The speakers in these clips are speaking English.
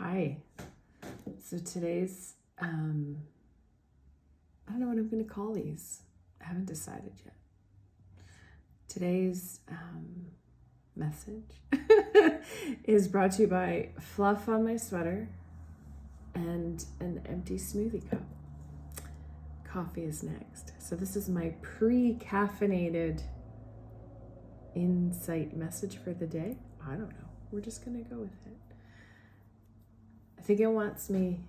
Hi. So today's, I don't know what I'm going to call these. I haven't decided yet. Today's message is brought to you by fluff on my sweater and an empty smoothie cup. Coffee is next. So this is my pre-caffeinated insight message for the day. I don't know. We're just going to go with it. I think it wants me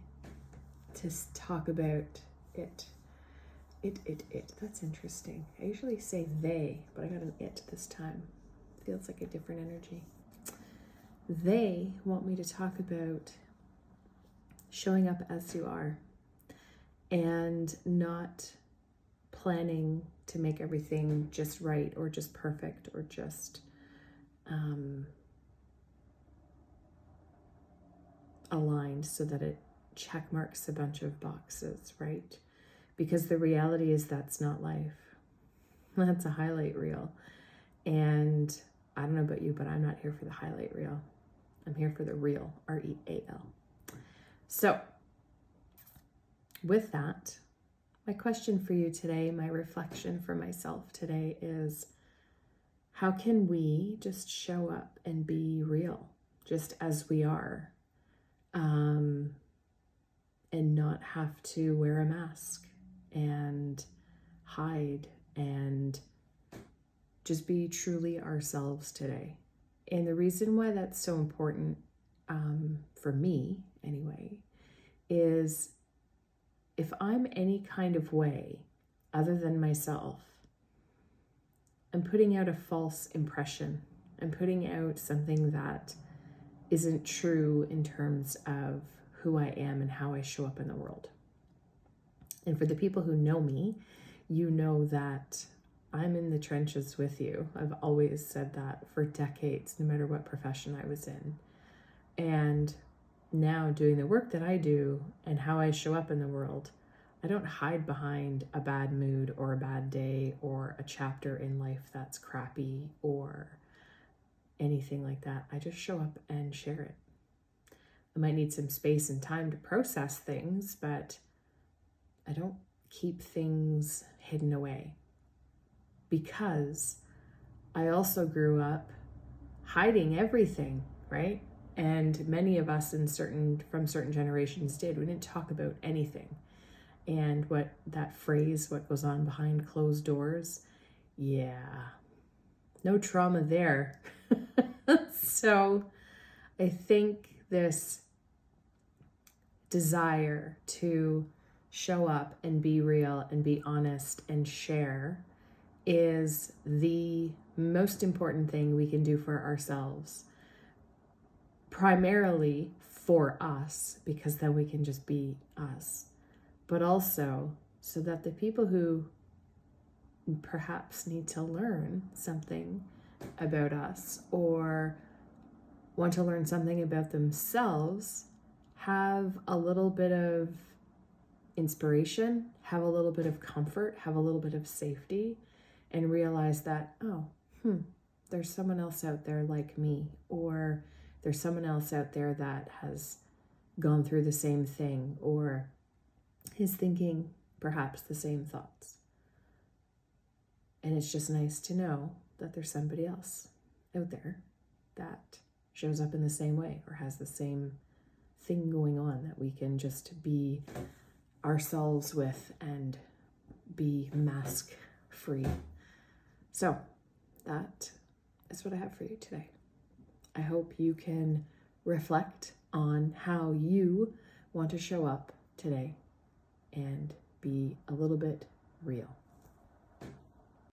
to talk about it. It. That's interesting. I usually say they, but I got an it this time. Feels like a different energy. They want me to talk about showing up as you are and not planning to make everything just right or just perfect or just aligned so that it check marks a bunch of boxes, right? Because the reality is that's not life. That's a highlight reel. And I don't know about you, but I'm not here for the highlight reel. I'm here for the real, R-E-A-L. So with that, my question for you today, my reflection for myself today is, how can we just show up and be real, just as we are, and not have to wear a mask and hide and just be truly ourselves today? And the reason why that's so important, for me anyway, is if I'm any kind of way other than myself, I'm putting out a false impression. I'm putting out something that isn't true in terms of who I am and how I show up in the world. And for the people who know me, you know that I'm in the trenches with you. I've always said that for decades, no matter what profession I was in. And now doing the work that I do and how I show up in the world, I don't hide behind a bad mood or a bad day or a chapter in life that's crappy or anything like that. I just show up and share it. I might need some space and time to process things, but I don't keep things hidden away, because I also grew up hiding everything, right? And many of us from certain generations did. We didn't talk about anything. And what that phrase, what goes on behind closed doors, yeah, no trauma there. So I think this desire to show up and be real and be honest and share is the most important thing we can do for ourselves. Primarily for us, because then we can just be us. But also so that the people who perhaps need to learn something about us or want to learn something about themselves have a little bit of inspiration, have a little bit of comfort, have a little bit of safety, and realize that, there's someone else out there like me, or there's someone else out there that has gone through the same thing or is thinking perhaps the same thoughts. And it's just nice to know that there's somebody else out there that shows up in the same way or has the same thing going on that we can just be ourselves with and be mask free. So that is what I have for you today. I hope you can reflect on how you want to show up today and be a little bit real.